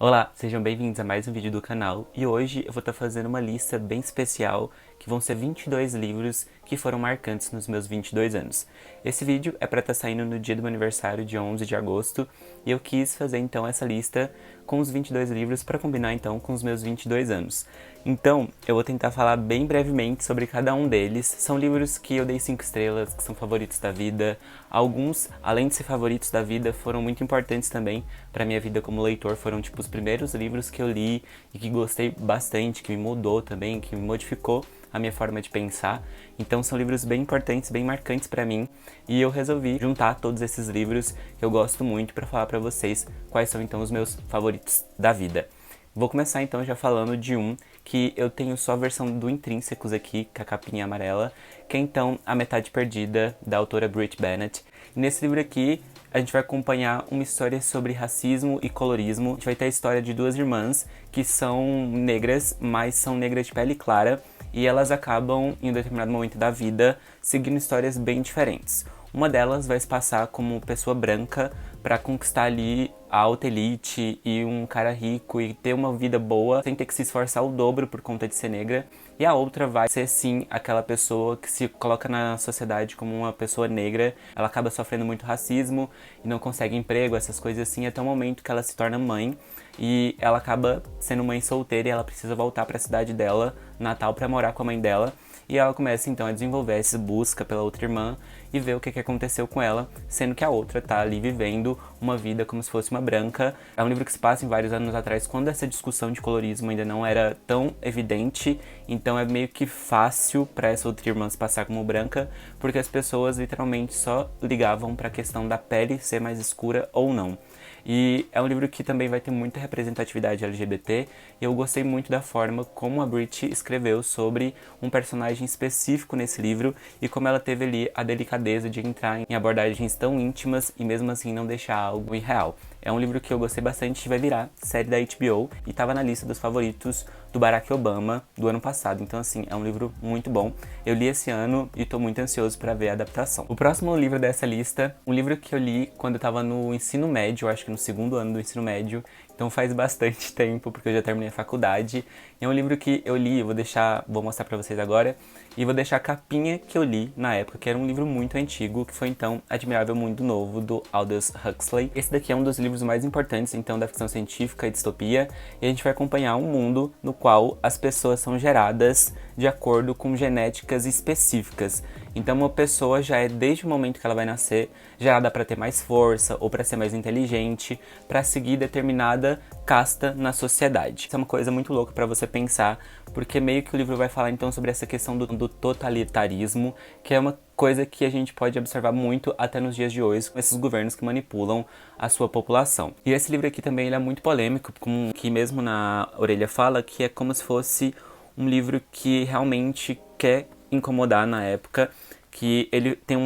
Olá, sejam bem-vindos a mais um vídeo do canal e hoje eu vou estar fazendo uma lista bem especial que vão ser 22 livros que foram marcantes nos meus 22 anos. Esse vídeo é para estar saindo no dia do meu aniversário, dia 11 de agosto, e eu quis fazer então essa lista com os 22 livros para combinar então com os meus 22 anos. Então, eu vou tentar falar bem brevemente sobre cada um deles. São livros que eu dei 5 estrelas, que são favoritos da vida. Alguns, além de ser favoritos da vida, foram muito importantes também para minha vida como leitor. Foram tipo os primeiros livros que eu li e que gostei bastante, que me mudou também, que me modificou a minha forma de pensar. Então são livros bem importantes, bem marcantes para mim, e eu resolvi juntar todos esses livros que eu gosto muito para falar para vocês quais são então os meus favoritos da vida. Vou começar então já falando de um que eu tenho só a versão do Intrínsecos aqui, com a capinha amarela, que é então A Metade Perdida, da autora Brit Bennett. E nesse livro aqui a gente vai acompanhar uma história sobre racismo e colorismo. A gente vai ter a história de duas irmãs que são negras, mas são negras de pele clara, e elas acabam, em um determinado momento da vida, seguindo histórias bem diferentes. Uma delas vai se passar como pessoa branca para conquistar ali a alta elite e um cara rico e ter uma vida boa sem ter que se esforçar o dobro por conta de ser negra. E a outra vai ser sim aquela pessoa que se coloca na sociedade como uma pessoa negra. Ela acaba sofrendo muito racismo e não consegue emprego, essas coisas assim, até o momento que ela se torna mãe. E ela acaba sendo mãe solteira e ela precisa voltar para a cidade dela, Natal, para morar com a mãe dela. E ela começa então a desenvolver essa busca pela outra irmã e ver o que aconteceu com ela, sendo que a outra tá ali vivendo uma vida como se fosse uma branca. É um livro que se passa em vários anos atrás, quando essa discussão de colorismo ainda não era tão evidente, então é meio que fácil para essa outra irmã se passar como branca, porque as pessoas literalmente só ligavam para a questão da pele ser mais escura ou não. E é um livro que também vai ter muita representatividade LGBT, e eu gostei muito da forma como a Brit escreveu sobre um personagem específico nesse livro e como ela teve ali a delicadeza de entrar em abordagens tão íntimas e mesmo assim não deixar algo irreal. É um livro que eu gostei bastante e vai virar série da HBO e estava na lista dos favoritos do Barack Obama do ano passado. Então assim, é um livro muito bom. Eu li esse ano e estou muito ansioso para ver a adaptação. O próximo livro dessa lista, um livro que eu li quando eu estava no ensino médio, eu acho que no segundo ano do ensino médio, então faz bastante tempo, porque eu já terminei a faculdade. E é um livro que eu li, vou mostrar pra vocês agora, e vou deixar a capinha que eu li na época, que era um livro muito antigo, que foi então Admirável Mundo Novo, do Aldous Huxley. Esse daqui é um dos livros mais importantes, então, da ficção científica e distopia, e a gente vai acompanhar um mundo no qual as pessoas são geradas de acordo com genéticas específicas. Então uma pessoa já é, desde o momento que ela vai nascer, gerada para ter mais força ou para ser mais inteligente, para seguir determinada casta na sociedade. Isso é uma coisa muito louca para você pensar, porque meio que o livro vai falar então sobre essa questão do totalitarismo, que é uma coisa que a gente pode observar muito até nos dias de hoje, com esses governos que manipulam a sua população. E esse livro aqui também ele é muito polêmico, como que mesmo na orelha fala, que é como se fosse um livro que realmente quer incomodar na época, que ele tem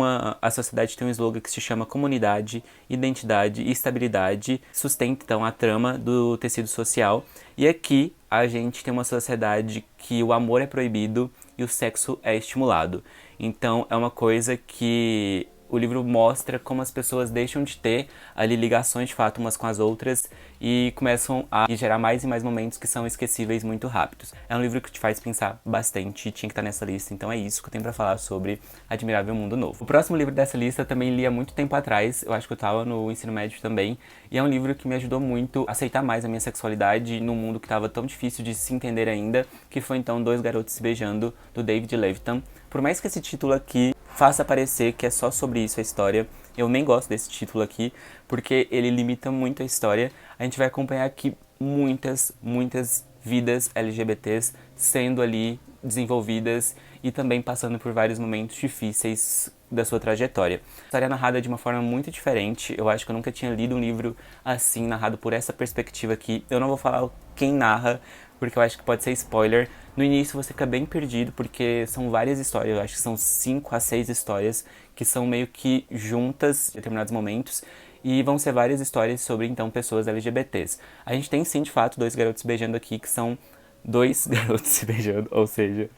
a sociedade tem um slogan que se chama comunidade, identidade e estabilidade, sustenta então a trama do tecido social. E aqui a gente tem uma sociedade que o amor é proibido e o sexo é estimulado. Então é uma coisa que o livro mostra como as pessoas deixam de ter ali ligações de fato umas com as outras e começam a gerar mais e mais momentos que são esquecíveis muito rápidos. É um livro que te faz pensar bastante e tinha que estar nessa lista, então é isso que eu tenho pra falar sobre Admirável Mundo Novo. O próximo livro dessa lista eu também li há muito tempo atrás, eu acho que eu tava no ensino médio também, e é um livro que me ajudou muito a aceitar mais a minha sexualidade num mundo que tava tão difícil de se entender ainda, que foi então Dois Garotos Se Beijando, do David Levitan. Por mais que esse título aqui faça parecer que é só sobre isso a história, eu nem gosto desse título aqui, porque ele limita muito a história. A gente vai acompanhar aqui muitas vidas LGBTs sendo ali desenvolvidas e também passando por vários momentos difíceis da sua trajetória. A história é narrada de uma forma muito diferente, eu acho que eu nunca tinha lido um livro assim, narrado por essa perspectiva aqui. Eu não vou falar quem narra, porque eu acho que pode ser spoiler. No início você fica bem perdido, porque são várias histórias, eu acho que são 5 a 6 histórias, que são meio que juntas em determinados momentos, e vão ser várias histórias sobre, então, pessoas LGBTs. A gente tem, sim, de fato, dois garotos se beijando aqui, que são dois garotos se beijando, ou seja,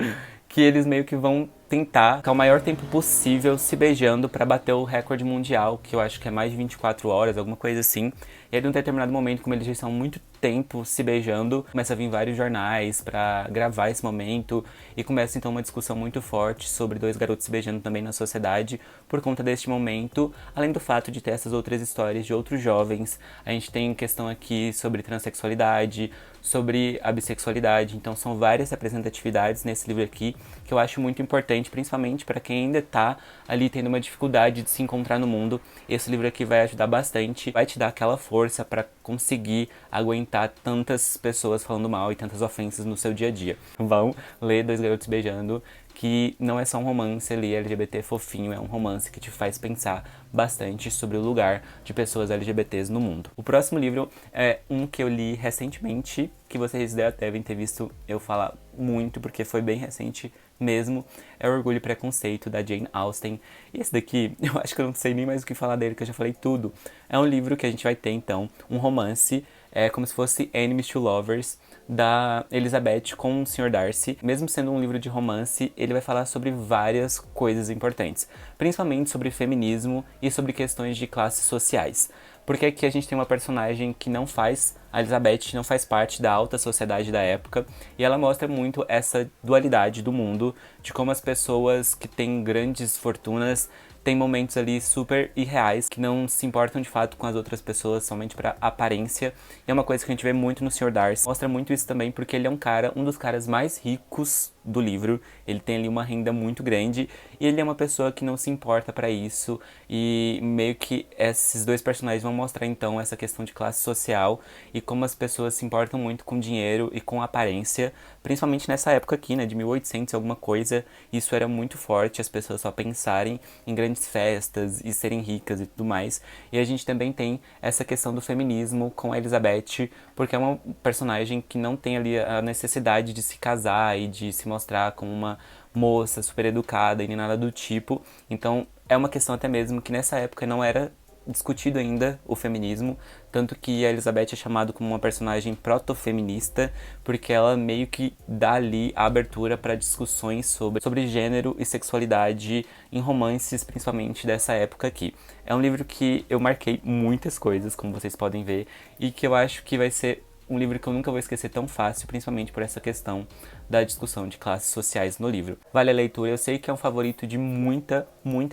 que eles meio que vão tentar ficar o maior tempo possível se beijando para bater o recorde mundial, que eu acho que é mais de 24 horas, alguma coisa assim. E aí, num determinado momento, como eles já estão há muito tempo se beijando, começa a vir vários jornais pra gravar esse momento e começa então uma discussão muito forte sobre dois garotos se beijando também na sociedade por conta deste momento, além do fato de ter essas outras histórias de outros jovens. A gente tem questão aqui sobre transexualidade, sobre a bissexualidade, então são várias representatividades nesse livro aqui que eu acho muito importante, principalmente para quem ainda tá ali tendo uma dificuldade de se encontrar no mundo. Esse livro aqui vai ajudar bastante, vai te dar aquela força para conseguir aguentar tantas pessoas falando mal e tantas ofensas no seu dia a dia. Vão ler Dois Garotos Beijando, que não é só um romance ali LGBT fofinho, é um romance que te faz pensar bastante sobre o lugar de pessoas LGBTs no mundo. O próximo livro é um que eu li recentemente, que vocês devem ter visto eu falar muito, porque foi bem recente mesmo, é Orgulho e Preconceito, da Jane Austen. E esse daqui, eu acho que eu não sei nem mais o que falar dele, que eu já falei tudo. É um livro que a gente vai ter, então, um romance, como se fosse Enemies to Lovers, da Elizabeth com o Sr. Darcy. Mesmo sendo um livro de romance, ele vai falar sobre várias coisas importantes, principalmente sobre feminismo e sobre questões de classes sociais. Porque aqui a gente tem uma personagem que a Elizabeth não faz parte da alta sociedade da época, e ela mostra muito essa dualidade do mundo, de como as pessoas que têm grandes fortunas tem momentos ali super irreais, que não se importam de fato com as outras pessoas, somente pra aparência. E é uma coisa que a gente vê muito no Sr. Darcy. Mostra muito isso também porque ele é um dos caras mais ricos do livro. Ele tem ali uma renda muito grande e ele é uma pessoa que não se importa pra isso. E meio que esses dois personagens vão mostrar então essa questão de classe social e como as pessoas se importam muito com dinheiro e com aparência, principalmente nessa época aqui, né, de 1800 e alguma coisa. Isso era muito forte, as pessoas só pensarem em grandes festas e serem ricas e tudo mais. E a gente também tem essa questão do feminismo com a Elizabeth, porque é uma personagem que não tem ali a necessidade de se casar e de se mostrar como uma moça super educada e nem nada do tipo. Então é uma questão até mesmo que nessa época não era discutido ainda o feminismo, tanto que a Elizabeth é chamada como uma personagem proto-feminista, porque ela meio que dá ali a abertura para discussões sobre gênero e sexualidade em romances, principalmente dessa época aqui. É um livro que eu marquei muitas coisas, como vocês podem ver, e que eu acho que vai ser um livro que eu nunca vou esquecer tão fácil, principalmente por essa questão da discussão de classes sociais no livro. Vale a leitura, eu sei que é um favorito de muita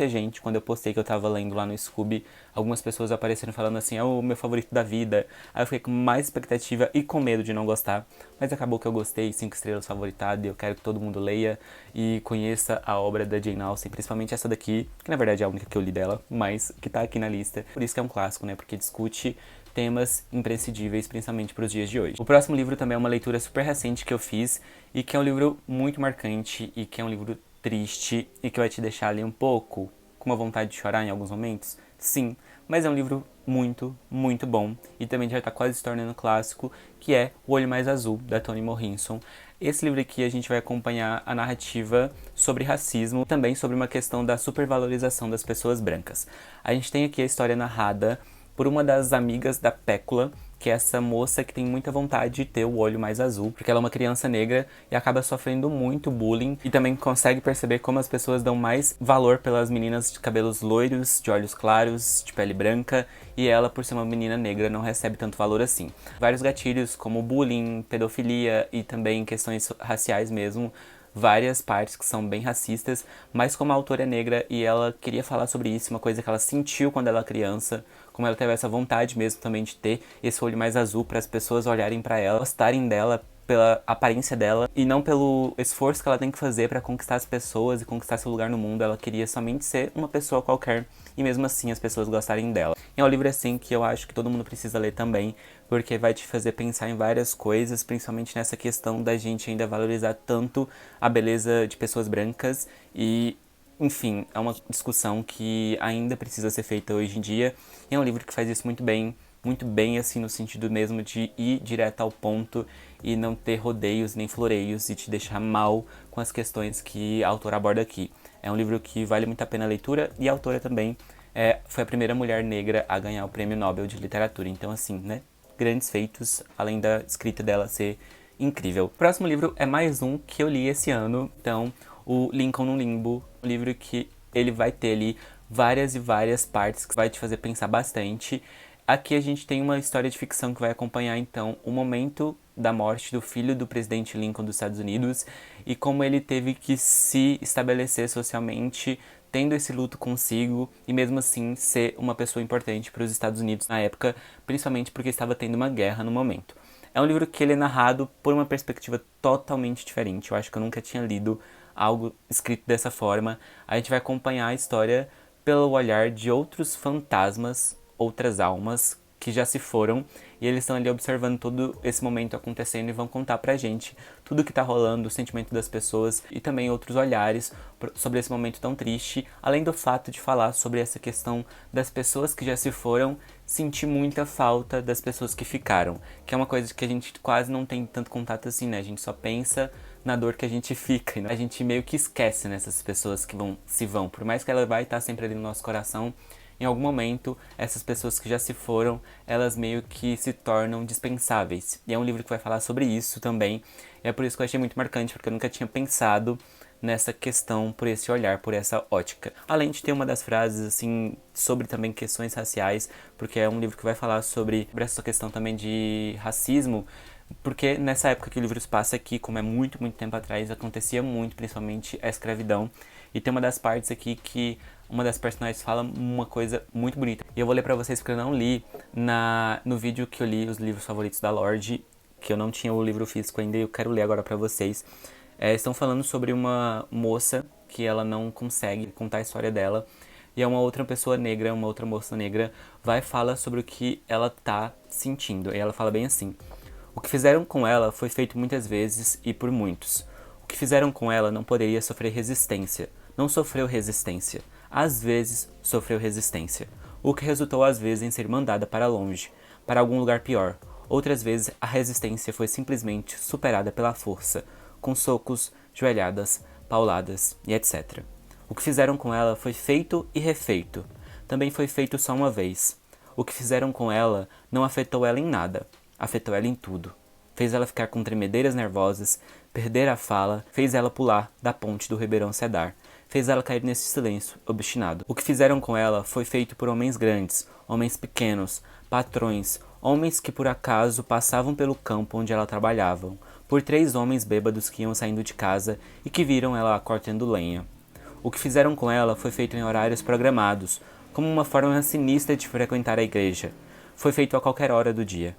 gente. Quando eu postei que eu tava lendo lá no Scooby, algumas pessoas apareceram falando assim, é o meu favorito da vida. Aí eu fiquei com mais expectativa e com medo de não gostar, mas acabou que eu gostei, 5 estrelas favoritado, e eu quero que todo mundo leia e conheça a obra da Jane Austen, principalmente essa daqui, que na verdade é a única que eu li dela, mas que tá aqui na lista. Por isso que é um clássico, né, porque discute temas imprescindíveis, principalmente para os dias de hoje. O próximo livro também é uma leitura super recente que eu fiz e que é um livro muito marcante e que é um livro triste e que vai te deixar ali um pouco com uma vontade de chorar em alguns momentos. Sim, mas é um livro muito bom e também já está quase se tornando clássico, que é O Olho Mais Azul, da Toni Morrison. Esse livro aqui a gente vai acompanhar a narrativa sobre racismo, também sobre uma questão da supervalorização das pessoas brancas. A gente tem aqui a história narrada por uma das amigas da Pécula, que é essa moça que tem muita vontade de ter o olho mais azul, porque ela é uma criança negra e acaba sofrendo muito bullying, e também consegue perceber como as pessoas dão mais valor pelas meninas de cabelos loiros, de olhos claros, de pele branca, e ela, por ser uma menina negra, não recebe tanto valor assim. Vários gatilhos, como bullying, pedofilia e também questões raciais mesmo, várias partes que são bem racistas, mas como a autora é negra e ela queria falar sobre isso, uma coisa que ela sentiu quando ela era criança, como ela teve essa vontade mesmo também de ter esse olho mais azul para as pessoas olharem para ela, gostarem dela pela aparência dela e não pelo esforço que ela tem que fazer para conquistar as pessoas e conquistar seu lugar no mundo. Ela queria somente ser uma pessoa qualquer e mesmo assim as pessoas gostarem dela. E é um livro assim que eu acho que todo mundo precisa ler também, porque vai te fazer pensar em várias coisas, principalmente nessa questão da gente ainda valorizar tanto a beleza de pessoas brancas e, enfim, é uma discussão que ainda precisa ser feita hoje em dia. E é um livro que faz isso muito bem, assim, no sentido mesmo de ir direto ao ponto e não ter rodeios nem floreios e te deixar mal com as questões que a autora aborda aqui. É um livro que vale muito a pena a leitura e a autora também foi a primeira mulher negra a ganhar o Prêmio Nobel de Literatura. Então, assim, né, grandes feitos, além da escrita dela ser incrível. O próximo livro é mais um que eu li esse ano, então, o Lincoln no Limbo, um livro que ele vai ter ali várias e várias partes que vai te fazer pensar bastante. Aqui a gente tem uma história de ficção que vai acompanhar, então, o momento da morte do filho do presidente Lincoln dos Estados Unidos e como ele teve que se estabelecer socialmente, tendo esse luto consigo e mesmo assim ser uma pessoa importante para os Estados Unidos na época, principalmente porque estava tendo uma guerra no momento. É um livro que ele é narrado por uma perspectiva totalmente diferente. Eu acho que eu nunca tinha lido algo escrito dessa forma. A gente vai acompanhar a história pelo olhar de outros fantasmas, outras almas que já se foram, e eles estão ali observando todo esse momento acontecendo e vão contar pra gente tudo que tá rolando, o sentimento das pessoas e também outros olhares sobre esse momento tão triste, além do fato de falar sobre essa questão das pessoas que já se foram, sentir muita falta das pessoas que ficaram, que é uma coisa que a gente quase não tem tanto contato assim, né? A gente só pensa na dor que a gente fica, e a gente meio que esquece nessas pessoas que se vão, por mais que ela vai estar sempre ali no nosso coração. Em algum momento, essas pessoas que já se foram, elas meio que se tornam dispensáveis. E é um livro que vai falar sobre isso também. E é por isso que eu achei muito marcante, porque eu nunca tinha pensado nessa questão, por esse olhar, por essa ótica. Além de ter uma das frases, assim, sobre também questões raciais, porque é um livro que vai falar sobre essa questão também de racismo, porque nessa época que o livro se passa aqui, como é muito, muito tempo atrás, acontecia muito, principalmente a escravidão. E tem uma das partes aqui que uma das personagens fala uma coisa muito bonita. E eu vou ler pra vocês porque eu não li no vídeo que eu li os livros favoritos da Lorde, que eu não tinha o livro físico ainda e eu quero ler agora pra vocês. Estão falando sobre uma moça que ela não consegue contar a história dela. E é uma outra pessoa negra, uma outra moça negra, vai e fala sobre o que ela tá sentindo. E ela fala bem assim: o que fizeram com ela foi feito muitas vezes e por muitos. O que fizeram com ela não poderia sofrer resistência. Não sofreu resistência. Às vezes sofreu resistência. O que resultou às vezes em ser mandada para longe, para algum lugar pior. Outras vezes a resistência foi simplesmente superada pela força, com socos, joelhadas, pauladas e etc. O que fizeram com ela foi feito e refeito. Também foi feito só uma vez. O que fizeram com ela não afetou ela em nada. Afetou ela em tudo. Fez ela ficar com tremedeiras nervosas, perder a fala, fez ela pular da ponte do Ribeirão Cedar, fez ela cair nesse silêncio obstinado. O que fizeram com ela foi feito por homens grandes, homens pequenos, patrões, homens que por acaso passavam pelo campo onde ela trabalhava, por 3 homens bêbados que iam saindo de casa e que viram ela cortando lenha. O que fizeram com ela foi feito em horários programados, como uma forma sinistra de frequentar a igreja. Foi feito a qualquer hora do dia.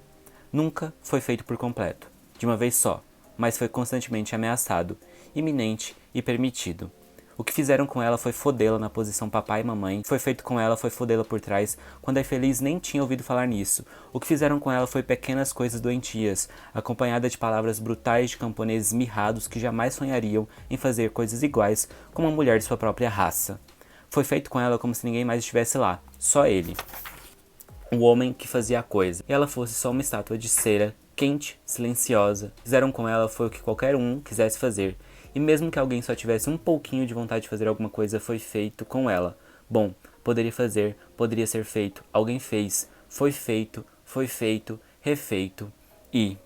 Nunca foi feito por completo, de uma vez só, mas foi constantemente ameaçado, iminente e permitido. O que fizeram com ela foi fodê-la na posição papai e mamãe. Foi feito com ela foi fodê-la por trás, quando a infeliz nem tinha ouvido falar nisso. O que fizeram com ela foi pequenas coisas doentias, acompanhada de palavras brutais de camponeses mirrados que jamais sonhariam em fazer coisas iguais com uma mulher de sua própria raça. Foi feito com ela como se ninguém mais estivesse lá, só ele. O homem que fazia a coisa, e ela fosse só uma estátua de cera, quente, silenciosa. Fizeram com ela foi o que qualquer um quisesse fazer, e mesmo que alguém só tivesse um pouquinho de vontade de fazer alguma coisa, foi feito com ela. Bom, poderia fazer, poderia ser feito, alguém fez, foi feito, refeito, e...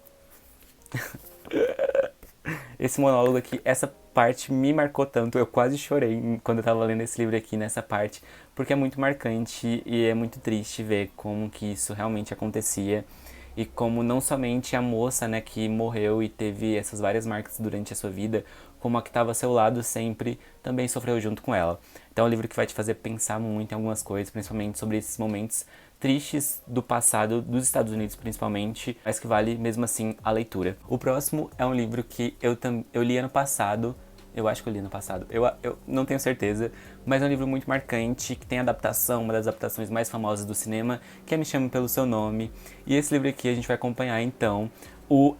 Esse monólogo aqui, essa parte me marcou tanto, eu quase chorei quando eu tava lendo esse livro aqui nessa parte, porque é muito marcante e é muito triste ver como que isso realmente acontecia e como não somente a moça, né, que morreu e teve essas várias marcas durante a sua vida, como a que estava ao seu lado sempre também sofreu junto com ela. Então é um livro que vai te fazer pensar muito em algumas coisas, principalmente sobre esses momentos tristes do passado, dos Estados Unidos principalmente, mas que vale mesmo assim a leitura. O próximo é um livro que eu li ano passado, eu acho que eu li ano passado, eu não tenho certeza, mas é um livro muito marcante, que tem adaptação, uma das adaptações mais famosas do cinema, que é Me Chame Pelo Seu Nome. E esse livro aqui a gente vai acompanhar então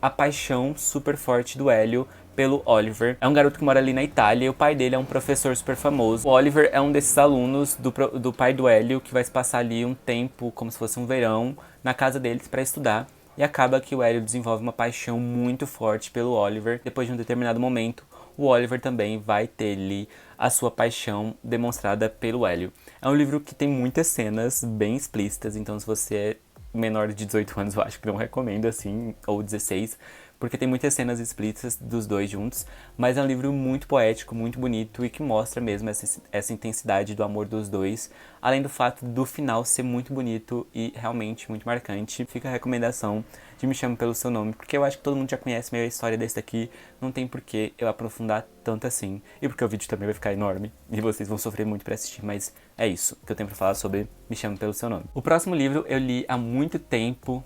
a paixão super forte do Hélio pelo Oliver. É um garoto que mora ali na Itália e o pai dele é um professor super famoso. O Oliver é um desses alunos do pai do Hélio que vai se passar ali um tempo, como se fosse um verão, na casa deles para estudar. E acaba que o Hélio desenvolve uma paixão muito forte pelo Oliver. Depois de um determinado momento, o Oliver também vai ter ali a sua paixão demonstrada pelo Hélio. É um livro que tem muitas cenas bem explícitas, então se você é menor de 18 anos, eu acho que não recomendo assim, ou 16, porque tem muitas cenas explícitas dos dois juntos, mas é um livro muito poético, muito bonito e que mostra mesmo essa intensidade do amor dos dois, além do fato do final ser muito bonito e realmente muito marcante. Fica a recomendação de Me Chame Pelo Seu Nome, porque eu acho que todo mundo já conhece meio a história desse daqui, não tem por que eu aprofundar tanto assim, e porque o vídeo também vai ficar enorme e vocês vão sofrer muito pra assistir, mas é isso que eu tenho pra falar sobre Me Chame Pelo Seu Nome. O próximo livro eu li há muito tempo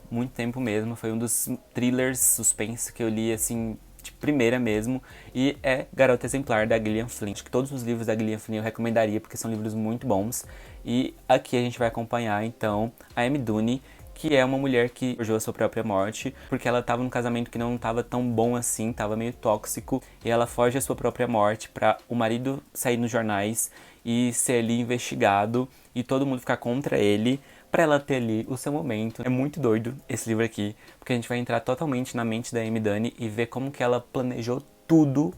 mesmo, foi um dos thrillers suspense que eu li assim de primeira mesmo, e é Garota Exemplar, da Gillian Flynn. Acho que todos os livros da Gillian Flynn eu recomendaria, porque são livros muito bons, e aqui a gente vai acompanhar então a Amy Dunne, que é uma mulher que forjou a sua própria morte, porque ela estava num casamento que não estava tão bom assim, estava meio tóxico, e ela foge a sua própria morte para o marido sair nos jornais e ser ali investigado, e todo mundo ficar contra ele, pra ela ter ali o seu momento. É muito doido esse livro aqui, porque a gente vai entrar totalmente na mente da Amy Dunne e ver como que ela planejou tudo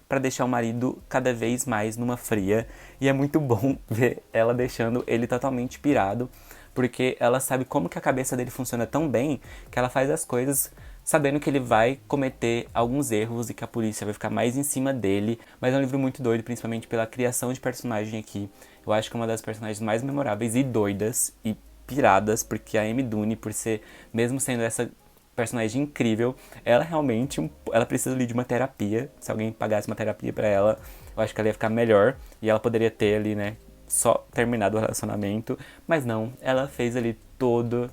pra deixar o marido cada vez mais numa fria. E é muito bom ver ela deixando ele totalmente pirado, porque ela sabe como que a cabeça dele funciona tão bem que ela faz as coisas sabendo que ele vai cometer alguns erros e que a polícia vai ficar mais em cima dele. Mas é um livro muito doido, principalmente pela criação de personagem aqui. Eu acho que é uma das personagens mais memoráveis e doidas e piradas, porque a Amy Dunne, por ser, mesmo sendo essa personagem incrível, ela realmente, ela precisa ali de uma terapia. Se alguém pagasse uma terapia pra ela, eu acho que ela ia ficar melhor e ela poderia ter ali, né, só terminado o relacionamento. Mas não, ela fez ali todo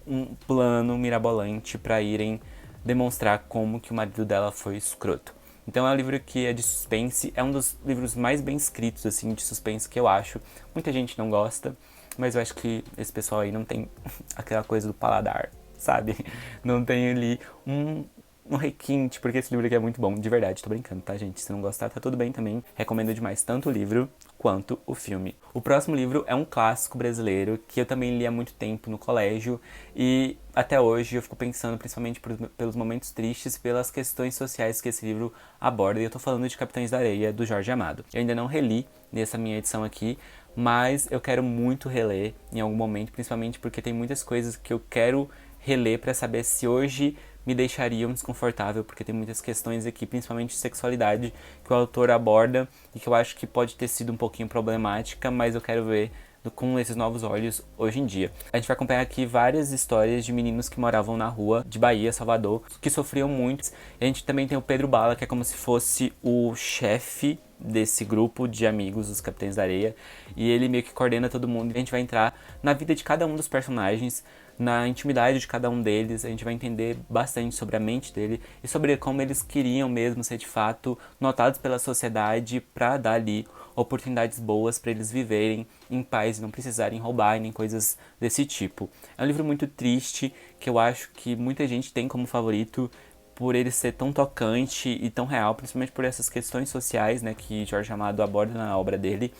um plano mirabolante pra irem demonstrar como que o marido dela foi escroto. Então é um livro que é de suspense, é um dos livros mais bem escritos, assim, de suspense que eu acho. Muita gente não gosta, mas eu acho que esse pessoal aí não tem aquela coisa do paladar, sabe? Não tem ali um requinte, porque esse livro aqui é muito bom, de verdade, tô brincando, tá, gente? Se não gostar, tá tudo bem também. Recomendo demais tanto o livro quanto o filme. O próximo livro é um clássico brasileiro que eu também li há muito tempo no colégio e até hoje eu fico pensando principalmente pelos momentos tristes, pelas questões sociais que esse livro aborda, e eu tô falando de Capitães da Areia, do Jorge Amado. Eu ainda não reli nessa minha edição aqui, mas eu quero muito reler em algum momento, principalmente porque tem muitas coisas que eu quero reler pra saber se hoje me deixariam desconfortável, porque tem muitas questões aqui, principalmente de sexualidade, que o autor aborda e que eu acho que pode ter sido um pouquinho problemática, mas eu quero ver com esses novos olhos hoje em dia. A gente vai acompanhar aqui várias histórias de meninos que moravam na rua de Bahia, Salvador, que sofriam muito. E a gente também tem o Pedro Bala, que é como se fosse o chefe desse grupo de amigos, os Capitães da Areia, e ele meio que coordena todo mundo. E a gente vai entrar na vida de cada um dos personagens, na intimidade de cada um deles, a gente vai entender bastante sobre a mente dele e sobre como eles queriam mesmo ser de fato notados pela sociedade para dar ali oportunidades boas para eles viverem em paz e não precisarem roubar nem coisas desse tipo. É um livro muito triste, que eu acho que muita gente tem como favorito por ele ser tão tocante e tão real, principalmente por essas questões sociais, né, que Jorge Amado aborda na obra dele.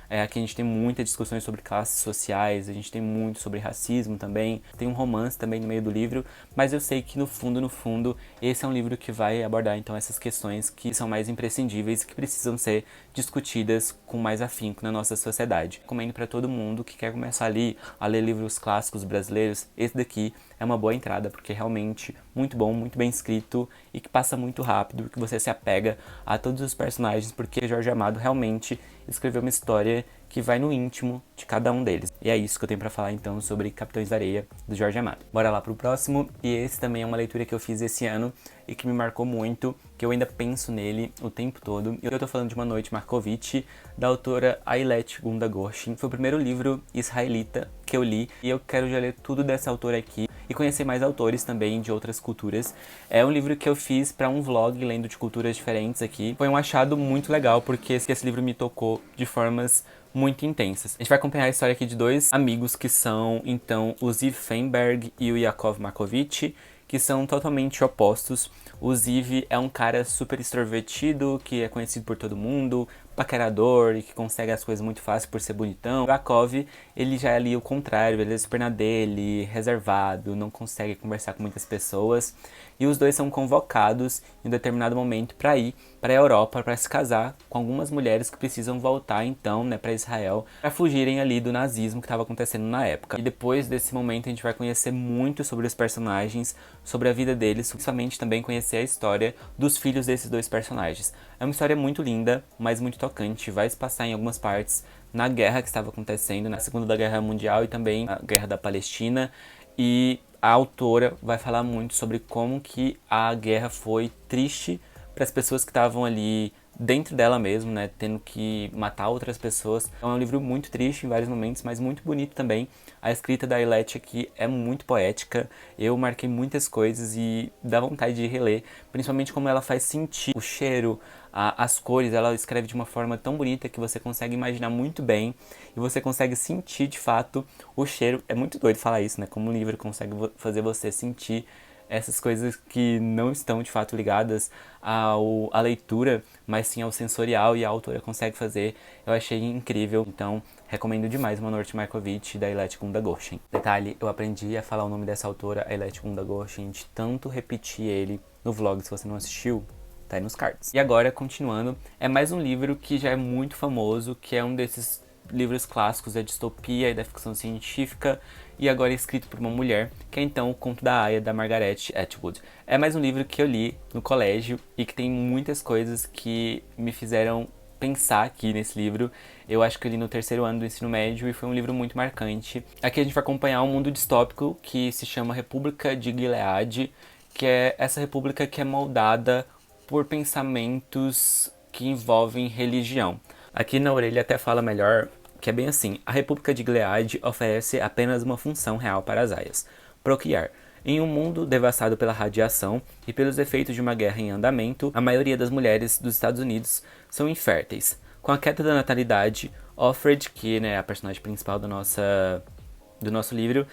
Aqui a gente tem muitas discussões sobre classes sociais, a gente tem muito sobre racismo também, tem um romance também no meio do livro, mas eu sei que no fundo, esse é um livro que vai abordar então essas questões que são mais imprescindíveis e que precisam ser discutidas com mais afinco na nossa sociedade. Recomendo para todo mundo que quer começar ali a ler livros clássicos brasileiros, esse daqui é uma boa entrada, porque é realmente muito bom, muito bem escrito e que passa muito rápido, que você se apega a todos os personagens, porque Jorge Amado realmente escreveu uma história que vai no íntimo de cada um deles. E é isso que eu tenho pra falar então sobre Capitães da Areia, do Jorge Amado. Bora lá pro próximo, e esse também é uma leitura que eu fiz esse ano e que me marcou muito, que eu ainda penso nele o tempo todo. Eu tô falando de Uma Noite Markovitch, da autora Ayelet Gunda-Goshin. Foi o primeiro livro israelita que eu li e eu quero já ler tudo dessa autora aqui e conhecer mais autores também de outras culturas. É um livro que eu fiz para um vlog lendo de culturas diferentes aqui. Foi um achado muito legal, porque esse livro me tocou de formas muito intensas. A gente vai acompanhar a história aqui de dois amigos que são, então, o Ziv Feinberg e o Yaakov Markovitch, que são totalmente opostos. O Ziv é um cara super extrovertido, que é conhecido por todo mundo, paquerador e que consegue as coisas muito fácil por ser bonitão. O Yakov, ele já é ali o contrário, ele é super na dele, reservado, não consegue conversar com muitas pessoas. E os dois são convocados em um determinado momento para ir para a Europa, para se casar com algumas mulheres que precisam voltar então, né, para Israel, para fugirem ali do nazismo que estava acontecendo na época. E depois desse momento a gente vai conhecer muito sobre os personagens, sobre a vida deles, principalmente também conhecer a história dos filhos desses dois personagens. É uma história muito linda, mas muito tocante, vai se passar em algumas partes na guerra que estava acontecendo, na Segunda Guerra Mundial e também na Guerra da Palestina. E a autora vai falar muito sobre como que a guerra foi triste para as pessoas que estavam ali dentro dela mesmo, né, tendo que matar outras pessoas. Então é um livro muito triste em vários momentos, mas muito bonito também. A escrita da Ayelet aqui é muito poética, eu marquei muitas coisas e dá vontade de reler, principalmente como ela faz sentir o cheiro, as cores, ela escreve de uma forma tão bonita que você consegue imaginar muito bem e você consegue sentir de fato o cheiro. É muito doido falar isso, né, como um livro consegue fazer você sentir essas coisas que não estão de fato ligadas à leitura, mas sim ao sensorial, e a autora consegue fazer. Eu achei incrível, então recomendo demais Manorti Markovitch, da Ayelet Gunda-Goshen. Detalhe, eu aprendi a falar o nome dessa autora, Ayelet Gunda-Goshen, de tanto repetir ele no vlog. Se você não assistiu, tá aí nos cards. E agora, continuando, é mais um livro que já é muito famoso, que é um desses livros clássicos da distopia e da ficção científica, e agora é escrito por uma mulher, que é então o Conto da Aia, da Margaret Atwood. É mais um livro que eu li no colégio e que tem muitas coisas que me fizeram pensar aqui nesse livro. Eu acho que eu li no terceiro ano do ensino médio e foi um livro muito marcante. Aqui a gente vai acompanhar um mundo distópico que se chama República de Gilead, que é essa república que é moldada por pensamentos que envolvem religião. Aqui na orelha até fala melhor, que é bem assim: a República de Gilead oferece apenas uma função real para as aias: procriar. Em um mundo devastado pela radiação e pelos efeitos de uma guerra em andamento, a maioria das mulheres dos Estados Unidos são inférteis. Com a queda da natalidade, Offred, que é a personagem principal do nosso livro,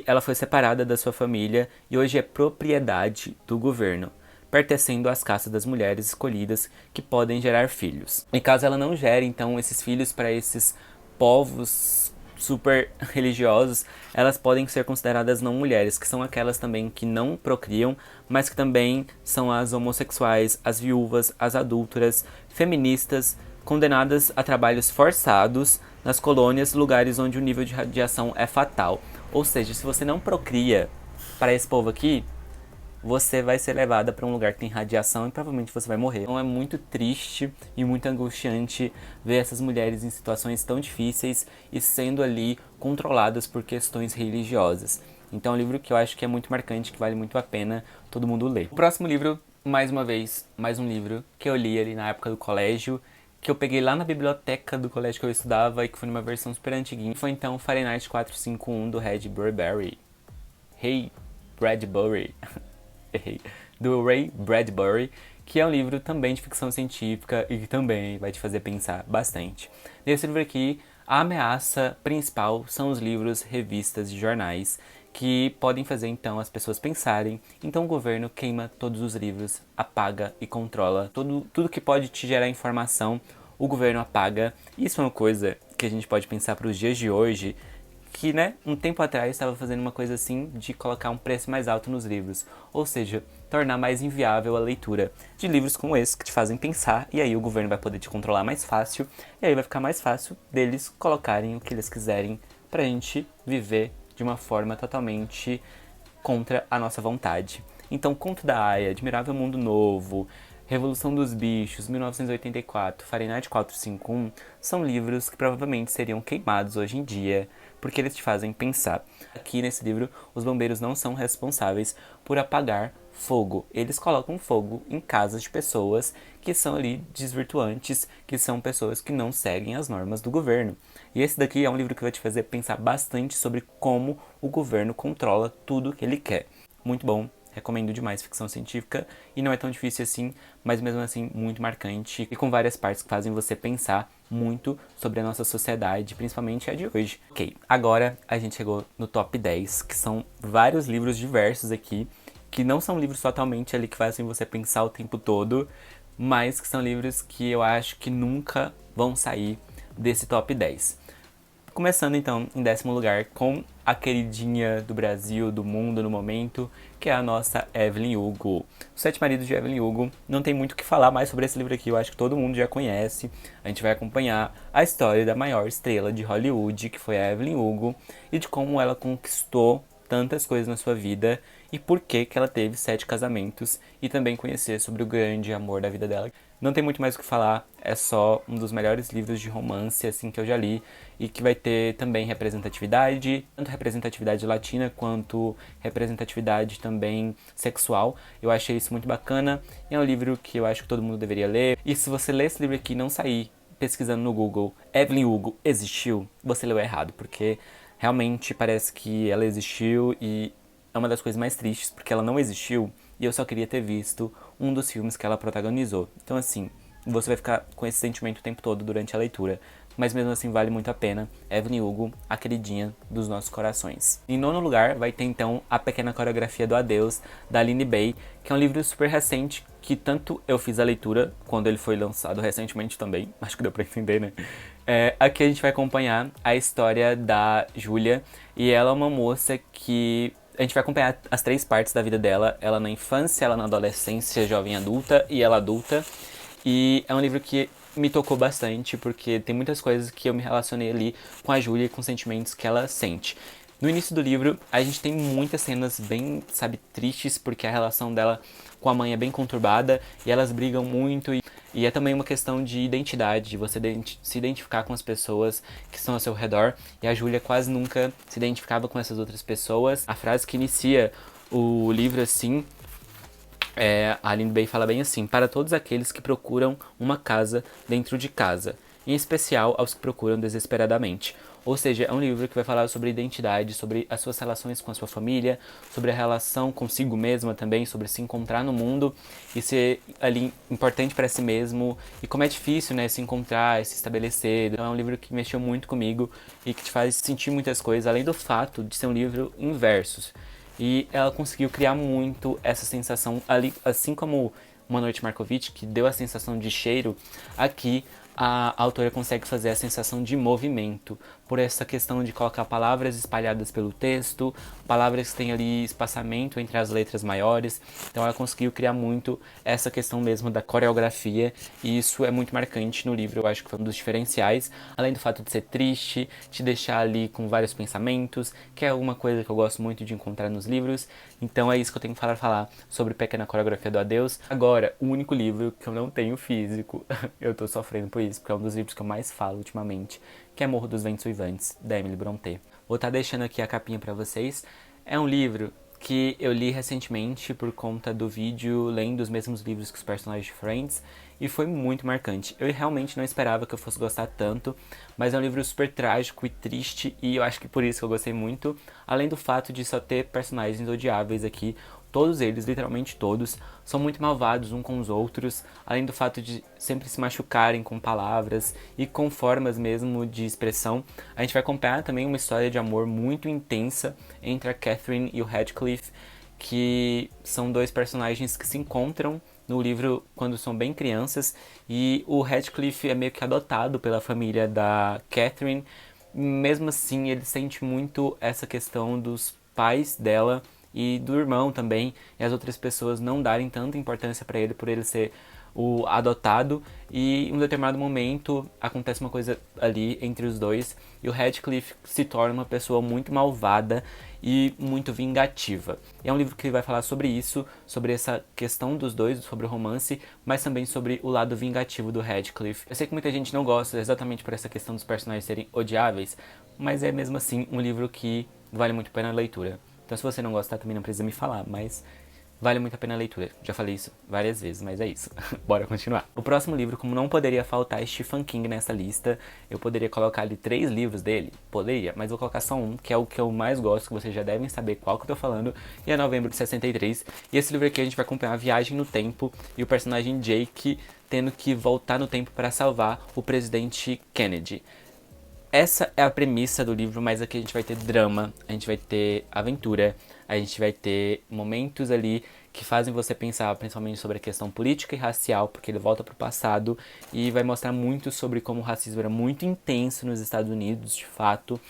ela foi separada da sua família e hoje é propriedade do governo, pertencendo às castas das mulheres escolhidas que podem gerar filhos. E caso ela não gere, então, esses filhos para esses povos super religiosos, elas podem ser consideradas não mulheres, que são aquelas também que não procriam, mas que também são as homossexuais, as viúvas, as adúlteras, feministas, condenadas a trabalhos forçados nas colônias, lugares onde o nível de radiação é fatal. Ou seja, se você não procria para esse povo aqui, você vai ser levada para um lugar que tem radiação e provavelmente você vai morrer. Então é muito triste e muito angustiante ver essas mulheres em situações tão difíceis e sendo ali controladas por questões religiosas. Então é um livro que eu acho que é muito marcante, que vale muito a pena todo mundo ler. O próximo livro, mais uma vez, mais um livro que eu li ali na época do colégio, que eu peguei lá na biblioteca do colégio que eu estudava e que foi numa versão super antiguinha. Foi então Fahrenheit 451 do Ray Bradbury. Hey Bradbury. Do Ray Bradbury, que é um livro também de ficção científica e que também vai te fazer pensar bastante. Nesse livro aqui, a ameaça principal são os livros, revistas e jornais, que podem fazer então as pessoas pensarem. Então o governo queima todos os livros, apaga e controla tudo que pode te gerar informação, o governo apaga. Isso é uma coisa que a gente pode pensar para os dias de hoje, que, um tempo atrás estava fazendo uma coisa assim de colocar um preço mais alto nos livros, ou seja, tornar mais inviável a leitura de livros como esse que te fazem pensar, e aí o governo vai poder te controlar mais fácil, e aí vai ficar mais fácil deles colocarem o que eles quiserem pra gente viver de uma forma totalmente contra a nossa vontade. Então, Conto da Aia, Admirável Mundo Novo, Revolução dos Bichos, 1984, Fahrenheit 451, são livros que provavelmente seriam queimados hoje em dia, porque eles te fazem pensar. Aqui nesse livro, os bombeiros não são responsáveis por apagar fogo. Eles colocam fogo em casas de pessoas que são ali desvirtuantes, que são pessoas que não seguem as normas do governo. E esse daqui é um livro que vai te fazer pensar bastante sobre como o governo controla tudo que ele quer. Muito bom. Recomendo demais ficção científica e não é tão difícil assim, mas mesmo assim muito marcante e com várias partes que fazem você pensar muito sobre a nossa sociedade, principalmente a de hoje. Ok, agora a gente chegou no top 10, que são vários livros diversos aqui, que não são livros totalmente ali que fazem você pensar o tempo todo, mas que são livros que eu acho que nunca vão sair desse top 10. Começando então em 10º lugar com a queridinha do Brasil, do mundo no momento, que é a nossa Evelyn Hugo. Os Sete Maridos de Evelyn Hugo, não tem muito o que falar mais sobre esse livro aqui, eu acho que todo mundo já conhece. A gente vai acompanhar a história da maior estrela de Hollywood, que foi a Evelyn Hugo, e de como ela conquistou tantas coisas na sua vida e por que ela teve 7 casamentos, e também conhecer sobre o grande amor da vida dela. Não tem muito mais o que falar, é só um dos melhores livros de romance assim que eu já li, e que vai ter também representatividade, tanto representatividade latina quanto representatividade também sexual. Eu achei isso muito bacana, e é um livro que eu acho que todo mundo deveria ler. E se você ler esse livro aqui e não sair pesquisando no Google Evelyn Hugo existiu, você leu errado, porque realmente parece que ela existiu, e é uma das coisas mais tristes, porque ela não existiu e eu só queria ter visto um dos filmes que ela protagonizou. Então assim, você vai ficar com esse sentimento o tempo todo durante a leitura, mas mesmo assim vale muito a pena. Evelyn Hugo, a queridinha dos nossos corações. Em 9º lugar vai ter então A Pequena Coreografia do Adeus, da Aline Bay, que é um livro super recente, que tanto eu fiz a leitura quando ele foi lançado recentemente também, acho que deu pra entender, né? Aqui a gente vai acompanhar a história da Júlia, e ela é uma moça que a gente vai acompanhar as 3 partes da vida dela, ela na infância, ela na adolescência, jovem adulta e ela adulta. E é um livro que me tocou bastante, porque tem muitas coisas que eu me relacionei ali com a Júlia e com os sentimentos que ela sente. No início do livro, a gente tem muitas cenas bem, sabe, tristes, porque a relação dela com a mãe é bem conturbada e elas brigam muito. E é também uma questão de identidade, de você se identificar com as pessoas que estão ao seu redor. E a Júlia quase nunca se identificava com essas outras pessoas. A frase que inicia o livro assim, a Aline Bay fala bem assim: para todos aqueles que procuram uma casa dentro de casa, em especial aos que procuram desesperadamente. Ou seja, é um livro que vai falar sobre identidade, sobre as suas relações com a sua família, sobre a relação consigo mesma também, sobre se encontrar no mundo e ser ali importante para si mesmo, e como é difícil, né, se encontrar, se estabelecer. Então é um livro que mexeu muito comigo e que te faz sentir muitas coisas, além do fato de ser um livro em versos. E ela conseguiu criar muito essa sensação ali, assim como Uma Noite Markovitch, que deu a sensação de cheiro. Aqui a autora consegue fazer a sensação de movimento, por essa questão de colocar palavras espalhadas pelo texto, palavras que têm ali espaçamento entre as letras maiores. Então ela conseguiu criar muito essa questão mesmo da coreografia, e isso é muito marcante no livro. Eu acho que foi um dos diferenciais, além do fato de ser triste, te deixar ali com vários pensamentos, que é uma coisa que eu gosto muito de encontrar nos livros. Então é isso que eu tenho para falar sobre Pequena Coreografia do Adeus. Agora, o único livro que eu não tenho físico, eu tô sofrendo por isso, porque é um dos livros que eu mais falo ultimamente, que é Morro dos Ventos Uivantes, da Emily Brontë. Vou estar deixando aqui a capinha pra vocês. É um livro que eu li recentemente por conta do vídeo lendo os mesmos livros que os personagens de Friends, e foi muito marcante. Eu realmente não esperava que eu fosse gostar tanto, mas é um livro super trágico e triste, e eu acho que por isso que eu gostei muito, além do fato de só ter personagens odiáveis aqui. Todos eles, literalmente todos, são muito malvados uns com os outros, além do fato de sempre se machucarem com palavras e com formas mesmo de expressão. A gente vai acompanhar também uma história de amor muito intensa entre a Catherine e o Radcliffe, que são 2 personagens que se encontram no livro quando são bem crianças, e o Radcliffe é meio que adotado pela família da Catherine. Mesmo assim, ele sente muito essa questão dos pais dela e do irmão também, e as outras pessoas não darem tanta importância para ele por ele ser o adotado. E em um determinado momento acontece uma coisa ali entre os dois, e o Radcliffe se torna uma pessoa muito malvada e muito vingativa. E é um livro que vai falar sobre isso, sobre essa questão dos dois, sobre o romance, mas também sobre o lado vingativo do Radcliffe. Eu sei que muita gente não gosta exatamente por essa questão dos personagens serem odiáveis, mas é mesmo assim um livro que vale muito a pena a leitura. Então se você não gostar também não precisa me falar, mas vale muito a pena a leitura. Já falei isso várias vezes, mas é isso. Bora continuar. O próximo livro, como não poderia faltar é Stephen King nessa lista. Eu poderia colocar ali 3 livros dele? Poderia, mas vou colocar só um, que é o que eu mais gosto, que vocês já devem saber qual que eu tô falando, e é Novembro de 63. E esse livro aqui a gente vai acompanhar a viagem no tempo e o personagem Jake tendo que voltar no tempo para salvar o presidente Kennedy. Essa é a premissa do livro, mas aqui a gente vai ter drama, a gente vai ter aventura, a gente vai ter momentos ali que fazem você pensar principalmente sobre a questão política e racial, porque ele volta pro passado e vai mostrar muito sobre como o racismo era muito intenso nos Estados Unidos, de fato,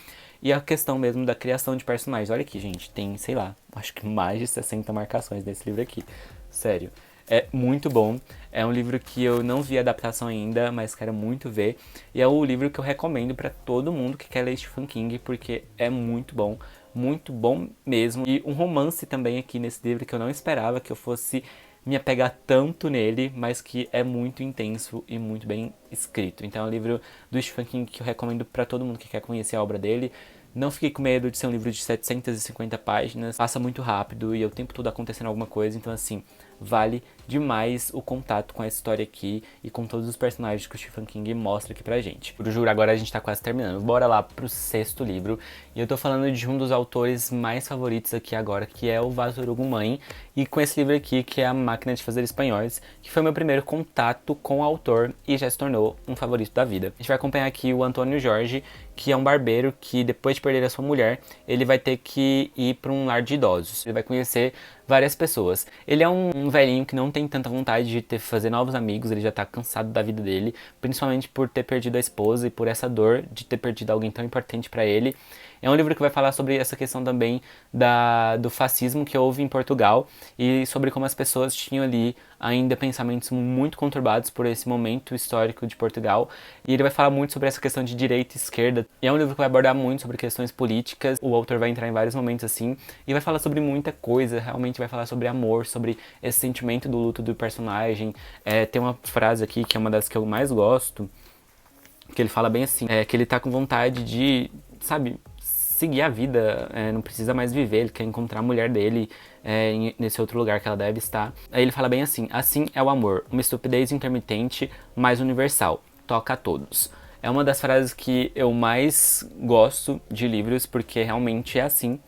e a questão mesmo da criação de personagens. Olha aqui, gente, tem, sei lá, acho que mais de 60 marcações nesse livro aqui. Sério. É muito bom. É um livro que eu não vi a adaptação ainda, mas quero muito ver. E é o livro que eu recomendo pra todo mundo que quer ler Stephen King, porque é muito bom mesmo. E um romance também aqui nesse livro que eu não esperava que eu fosse me apegar tanto nele, mas que é muito intenso e muito bem escrito. Então é um livro do Stephen King que eu recomendo pra todo mundo que quer conhecer a obra dele. Não fiquei com medo de ser um livro de 750 páginas, passa muito rápido e é o tempo todo acontecendo alguma coisa, então assim, vale demais o contato com essa história aqui e com todos os personagens que o Stephen King mostra aqui pra gente. Por juro, agora a gente tá quase terminando. Bora lá pro 6º livro. E eu tô falando de um dos autores mais favoritos aqui agora, que é o Victor Hugo Mãe, e com esse livro aqui, que é A Máquina de Fazer Espanhóis, que foi meu primeiro contato com o autor e já se tornou um favorito da vida. A gente vai acompanhar aqui o Antônio Jorge, que é um barbeiro que depois de perder a sua mulher, ele vai ter que ir para um lar de idosos. Ele vai conhecer várias pessoas. Ele é um velhinho que não tem tanta vontade de fazer novos amigos, ele já tá cansado da vida dele, principalmente por ter perdido a esposa e por essa dor de ter perdido alguém tão importante para ele. É um livro que vai falar sobre essa questão também do fascismo que houve em Portugal e sobre como as pessoas tinham ali ainda pensamentos muito conturbados por esse momento histórico de Portugal. E ele vai falar muito sobre essa questão de direita e esquerda. E é um livro que vai abordar muito sobre questões políticas. O autor vai entrar em vários momentos assim e vai falar sobre muita coisa. Realmente vai falar sobre amor, sobre esse sentimento do luto do personagem. Tem uma frase aqui que é uma das que eu mais gosto, que ele fala bem assim, que ele tá com vontade de, sabe, seguir a vida, não precisa mais viver, ele quer encontrar a mulher dele nesse outro lugar que ela deve estar. Aí ele fala bem assim: assim é o amor, uma estupidez intermitente, mas universal, toca a todos. É uma das frases que eu mais gosto de livros, porque realmente é assim.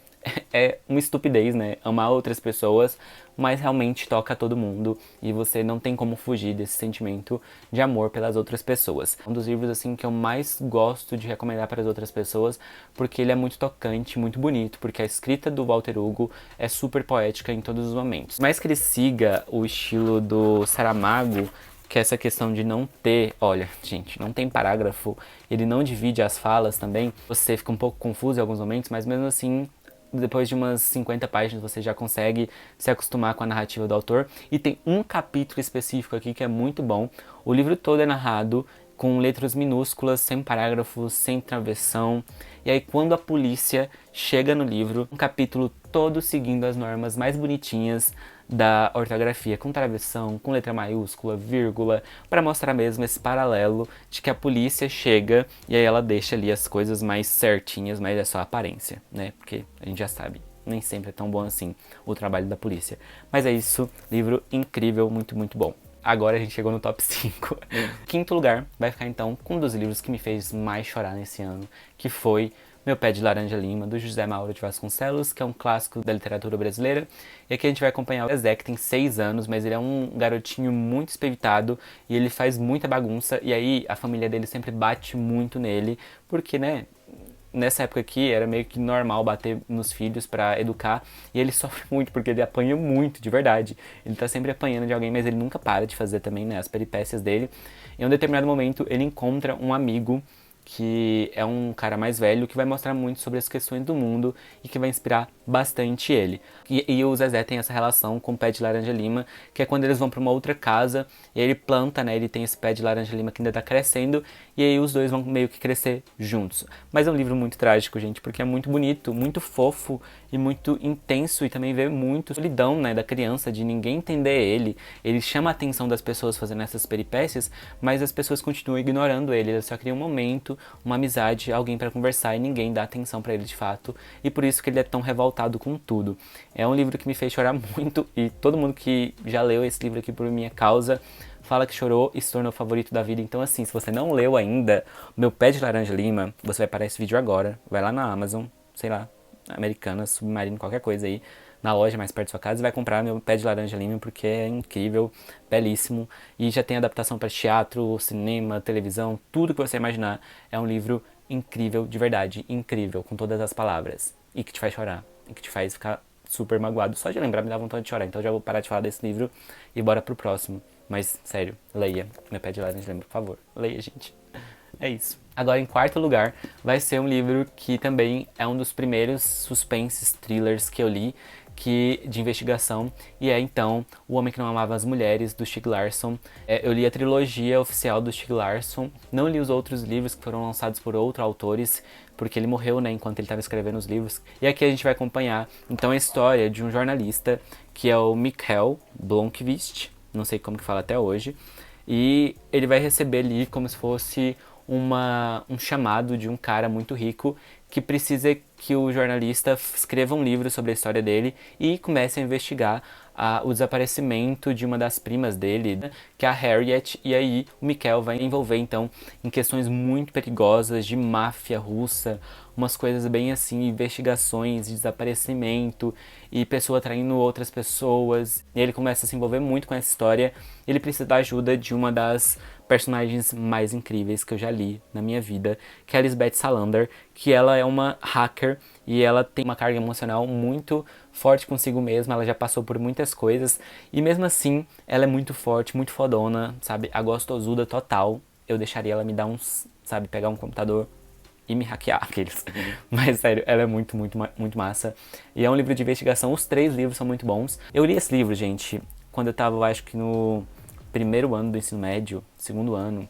É uma estupidez, né? Amar outras pessoas, mas realmente toca a todo mundo e você não tem como fugir desse sentimento de amor pelas outras pessoas. Um dos livros assim que eu mais gosto de recomendar para as outras pessoas, porque ele é muito tocante, muito bonito, porque a escrita do Walter Hugo é super poética em todos os momentos. Mas que ele siga o estilo do Saramago, que é essa questão de não ter, olha, gente, não tem parágrafo, ele não divide as falas também, você fica um pouco confuso em alguns momentos, mas mesmo assim, depois de umas 50 páginas você já consegue se acostumar com a narrativa do autor. E tem um capítulo específico aqui que é muito bom. O livro todo é narrado com letras minúsculas, sem parágrafos, sem travessão. E aí quando a polícia chega no livro, um capítulo todo seguindo as normas mais bonitinhas da ortografia, com travessão, com letra maiúscula, vírgula, para mostrar mesmo esse paralelo de que a polícia chega e aí ela deixa ali as coisas mais certinhas, mas é só aparência, né? Porque a gente já sabe, nem sempre é tão bom assim o trabalho da polícia. Mas é isso, livro incrível, muito bom. Agora a gente chegou no top 5. Quinto lugar vai ficar então com um dos livros que me fez mais chorar nesse ano, que foi Meu Pé de Laranja Lima, do José Mauro de Vasconcelos, que é um clássico da literatura brasileira. E aqui a gente vai acompanhar o Zezé, que tem 6 anos, mas ele é um garotinho muito espevitado e ele faz muita bagunça. E aí a família dele sempre bate muito nele, porque, né, nessa época aqui era meio que normal bater nos filhos pra educar, e ele sofre muito porque ele apanha muito, de verdade. Ele tá sempre apanhando de alguém, mas ele nunca para de fazer também, né, as peripécias dele. Em um determinado momento ele encontra um amigo que é um cara mais velho, que vai mostrar muito sobre as questões do mundo e que vai inspirar bastante ele. E o Zezé tem essa relação com o pé de laranja lima, que é quando eles vão para uma outra casa, e ele planta, né, ele tem esse pé de laranja lima que ainda tá crescendo, e aí os dois vão meio que crescer juntos. Mas é um livro muito trágico, gente, porque é muito bonito, muito fofo e muito intenso, e também vê muito solidão, né, da criança, de ninguém entender ele. Ele chama a atenção das pessoas fazendo essas peripécias, mas as pessoas continuam ignorando ele, eles só criam um momento, uma amizade, alguém para conversar, e ninguém dá atenção para ele de fato, e por isso que ele é tão revoltado com tudo. É um livro que me fez chorar muito, e todo mundo que já leu esse livro aqui por minha causa fala que chorou e se tornou o favorito da vida. Então assim, se você não leu ainda Meu Pé de Laranja Lima, você vai parar esse vídeo agora, vai lá na Amazon, sei lá, Americanas, Submarino, qualquer coisa aí, na loja mais perto da sua casa, e vai comprar Meu Pé de Laranja Lima, porque é incrível, belíssimo, e já tem adaptação para teatro, cinema, televisão, tudo que você imaginar. É um livro incrível, de verdade, incrível, com todas as palavras, e que te faz chorar, e que te faz ficar super magoado. Só de lembrar me dá vontade de chorar. Então já vou parar de falar desse livro e bora pro próximo. Mas, sério, leia. Meu pé de laranja lembra, por favor. Leia, gente. É isso. Agora, em quarto lugar, vai ser um livro que também é um dos primeiros suspenses, thrillers que eu li, de investigação, e é então O Homem que Não Amava as Mulheres, do Stieg Larsson. Eu li a trilogia oficial do Stieg Larsson, não li os outros livros que foram lançados por outros autores, porque ele morreu, né, enquanto ele estava escrevendo os livros. E aqui a gente vai acompanhar, então, a história de um jornalista, que é o Mikhail Blomkvist, não sei como que fala até hoje, e ele vai receber ali como se fosse um chamado de um cara muito rico que precisa que o jornalista escreva um livro sobre a história dele e comece a investigar o desaparecimento de uma das primas dele, né, que é a Harriet, e aí o Mikhail vai envolver então em questões muito perigosas de máfia russa, umas coisas bem assim, investigações de desaparecimento e pessoa traindo outras pessoas. E ele começa a se envolver muito com essa história. Ele precisa da ajuda de uma das personagens mais incríveis que eu já li na minha vida, que é a Lisbeth Salander, que ela é uma hacker e ela tem uma carga emocional muito forte consigo mesma, ela já passou por muitas coisas e mesmo assim ela é muito forte, muito fodona, sabe, a gostosuda total. Eu deixaria ela me dar uns, sabe, pegar um computador e me hackear aqueles. Mas sério, ela é muito, muito, muito massa. E é um livro de investigação, os 3 livros são muito bons. Eu li esse livro, gente, quando eu tava, eu acho que no primeiro ano do ensino médio, segundo ano.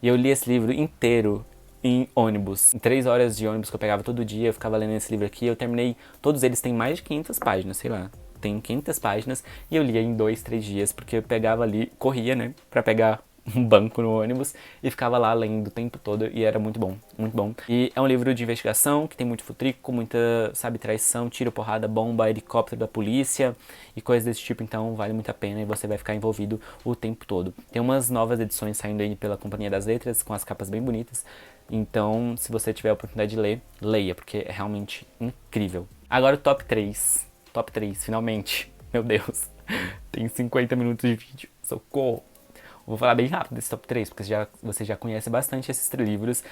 E eu li esse livro inteiro em ônibus. Em 3 horas de ônibus que eu pegava todo dia, eu ficava lendo esse livro aqui. Eu terminei, todos eles têm mais de 500 páginas, sei lá. Tem 500 páginas e eu lia em 2, 3 dias, porque eu pegava ali, corria, né, pra pegar um banco no ônibus e ficava lá lendo o tempo todo e era muito bom, muito bom. E é um livro de investigação que tem muito futrico, muita, sabe, traição, tiro, porrada, bomba, helicóptero da polícia e coisas desse tipo, então vale muito a pena e você vai ficar envolvido o tempo todo. Tem umas novas edições saindo aí pela Companhia das Letras com as capas bem bonitas, então se você tiver a oportunidade de ler, leia, porque é realmente incrível. Agora o top 3, finalmente, meu Deus, tem 50 minutos de vídeo, socorro! Vou falar bem rápido desse top 3, porque você já conhece bastante esses 3 livros.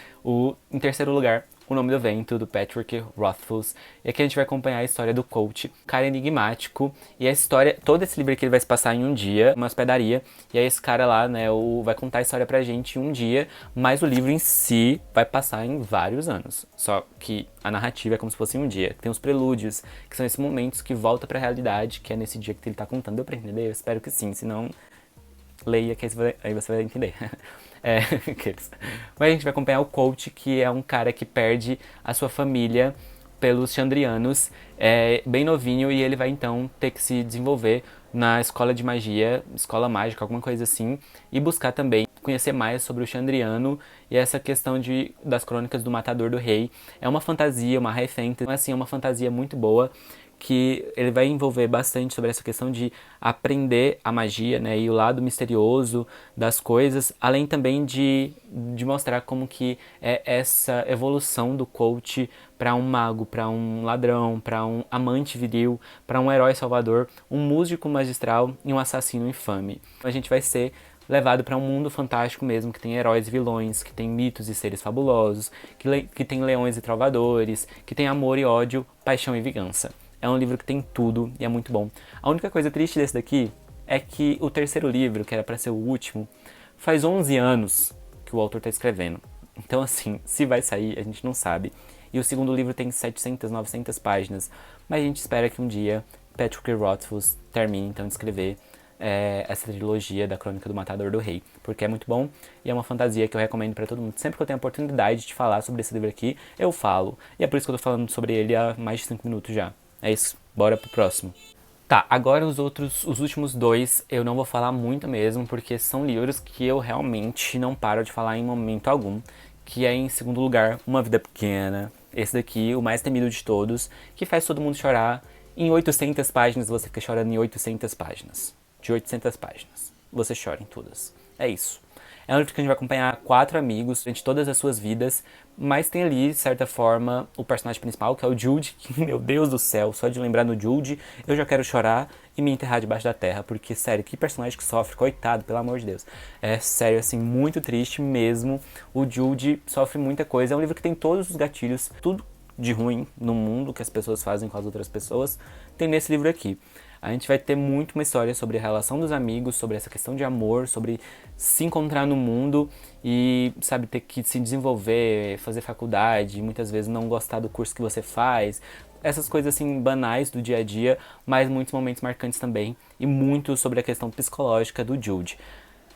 Em terceiro lugar, O Nome do Vento, do Patrick Rothfuss. E aqui a gente vai acompanhar a história do coach, cara enigmático. E a história, todo esse livro aqui ele vai se passar em um dia, uma hospedaria. E aí esse cara lá, né, vai contar a história pra gente em um dia, mas o livro em si vai passar em vários anos. Só que a narrativa é como se fosse em um dia. Tem os prelúdios, que são esses momentos que volta pra realidade, que é nesse dia que ele tá contando. Deu pra entender? Eu espero que sim, senão leia que aí você vai entender. Mas a gente vai acompanhar o coach, que é um cara que perde a sua família pelos Chandrianos, bem novinho, e ele vai então ter que se desenvolver na escola de magia, escola mágica, alguma coisa assim, e buscar também conhecer mais sobre o Chandriano e essa questão das crônicas do Matador do Rei. É uma fantasia, uma high fantasy, mas assim, é uma fantasia muito boa, que ele vai envolver bastante sobre essa questão de aprender a magia, né, e o lado misterioso das coisas, além também de mostrar como que é essa evolução do coach para um mago, para um ladrão, para um amante viril, para um herói salvador, um músico magistral e um assassino infame. A gente vai ser levado para um mundo fantástico mesmo, que tem heróis e vilões, que tem mitos e seres fabulosos, que tem leões e trovadores, que tem amor e ódio, paixão e vingança. É um livro que tem tudo e é muito bom. A única coisa triste desse daqui é que o terceiro livro, que era para ser o último, faz 11 anos que o autor está escrevendo. Então assim, se vai sair, a gente não sabe. E o segundo livro tem 700, 900 páginas. Mas a gente espera que um dia Patrick Rothfuss termine então de escrever essa trilogia da Crônica do Matador do Rei, porque é muito bom e é uma fantasia que eu recomendo pra todo mundo. Sempre que eu tenho a oportunidade de falar sobre esse livro aqui, eu falo. E é por isso que eu tô falando sobre ele há mais de 5 minutos já. É isso, bora pro próximo. Tá, agora os últimos 2 eu não vou falar muito mesmo, porque são livros que eu realmente não paro de falar em momento algum, que é, em segundo lugar, Uma Vida Pequena. Esse daqui, o mais temido de todos, que faz todo mundo chorar. Em 800 páginas, você fica chorando em 800 páginas. De 800 páginas. Você chora em todas. É isso. É um livro que a gente vai acompanhar 4 amigos durante todas as suas vidas, mas tem ali, de certa forma, o personagem principal, que é o Jude, que, meu Deus do céu, só de lembrar no Jude, eu já quero chorar e me enterrar debaixo da terra, porque, sério, que personagem que sofre, coitado, pelo amor de Deus. É sério, assim, muito triste mesmo. O Jude sofre muita coisa. É um livro que tem todos os gatilhos, tudo de ruim no mundo que as pessoas fazem com as outras pessoas, tem nesse livro aqui. A gente vai ter muito uma história sobre a relação dos amigos, sobre essa questão de amor, sobre se encontrar no mundo e, sabe, ter que se desenvolver, fazer faculdade, muitas vezes não gostar do curso que você faz. Essas coisas assim banais do dia a dia, mas muitos momentos marcantes também e muito sobre a questão psicológica do Jude.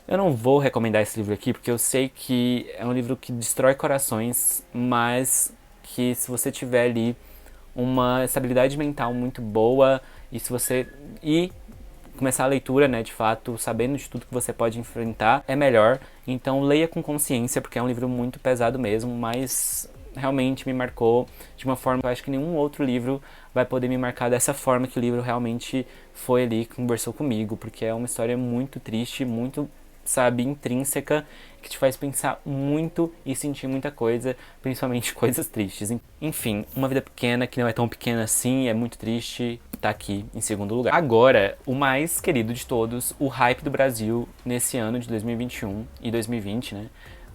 Eu não vou recomendar esse livro aqui porque eu sei que é um livro que destrói corações, mas que se você tiver ali uma estabilidade mental muito boa e se você começar a leitura, né, de fato, sabendo de tudo que você pode enfrentar, é melhor. Então leia com consciência, porque é um livro muito pesado mesmo, mas realmente me marcou de uma forma que eu acho que nenhum outro livro vai poder me marcar dessa forma que o livro realmente foi ali, conversou comigo, porque é uma história muito triste, muito, sabe, intrínseca, que te faz pensar muito e sentir muita coisa, principalmente coisas tristes. Enfim, Uma Vida Pequena, que não é tão pequena assim, é muito triste, tá aqui em segundo lugar. Agora, o mais querido de todos, o hype do Brasil nesse ano de 2021 e 2020, né?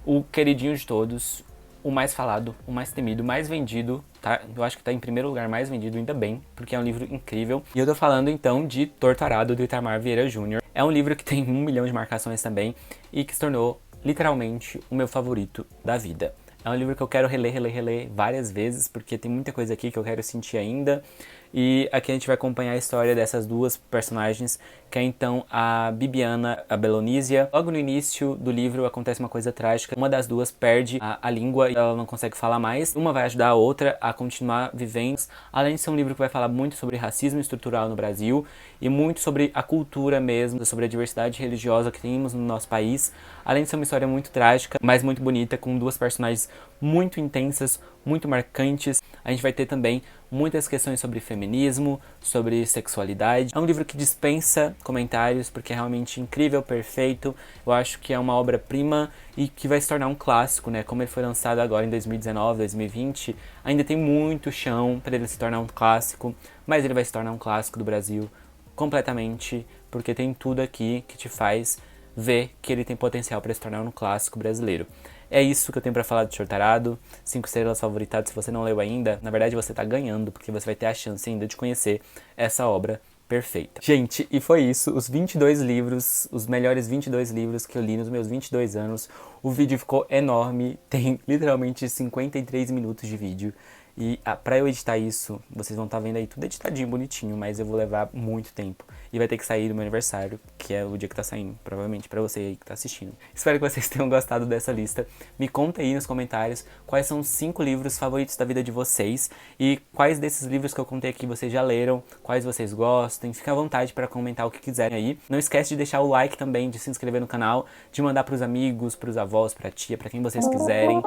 O queridinho de todos, o mais falado, o mais temido, o mais vendido, tá? Eu acho que tá em primeiro lugar mais vendido, ainda bem, porque é um livro incrível. E eu tô falando então de Torturado, do Itamar Vieira Jr. É um livro que tem 1 milhão de marcações também e que se tornou literalmente o meu favorito da vida. É um livro que eu quero reler várias vezes, porque tem muita coisa aqui que eu quero sentir ainda. E aqui a gente vai acompanhar a história dessas duas personagens, que é então a Bibiana, a Belonísia. Logo no início do livro acontece uma coisa trágica. Uma das duas perde a língua e ela não consegue falar mais. Uma vai ajudar a outra a continuar vivendo. Além de ser um livro que vai falar muito sobre racismo estrutural no Brasil e muito sobre a cultura mesmo, sobre a diversidade religiosa que temos no nosso país. Além de ser uma história muito trágica, mas muito bonita, com duas personagens muito intensas, muito marcantes. A gente vai ter também muitas questões sobre feminismo, sobre sexualidade. É um livro que dispensa comentários, porque é realmente incrível, perfeito. Eu acho que é uma obra-prima e que vai se tornar um clássico, né? Como ele foi lançado agora em 2019, 2020, ainda tem muito chão para ele se tornar um clássico, mas ele vai se tornar um clássico do Brasil completamente, porque tem tudo aqui que te faz ver que ele tem potencial para se tornar um clássico brasileiro. É isso que eu tenho pra falar de Torturado. 5 estrelas favoritadas, se você não leu ainda, na verdade você tá ganhando, porque você vai ter a chance ainda de conhecer essa obra perfeita. Gente, e foi isso, os 22 livros, os melhores 22 livros que eu li nos meus 22 anos. O vídeo ficou enorme, tem literalmente 53 minutos de vídeo. E pra eu editar isso, vocês vão estar vendo aí tudo editadinho, bonitinho, mas eu vou levar muito tempo. E vai ter que sair do meu aniversário, que é o dia que tá saindo, provavelmente pra você aí que tá assistindo. Espero que vocês tenham gostado dessa lista. Me conta aí nos comentários quais são os 5 livros favoritos da vida de vocês e quais desses livros que eu contei aqui vocês já leram, quais vocês gostam. Fica à vontade para comentar o que quiserem aí. Não esquece de deixar o like também, de se inscrever no canal, de mandar pros amigos, pros avós, pra tia, pra quem vocês quiserem.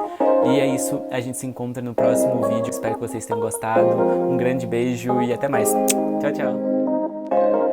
E é isso, a gente se encontra no próximo vídeo. Espero que vocês tenham gostado. Um grande beijo e até mais. Tchau, tchau.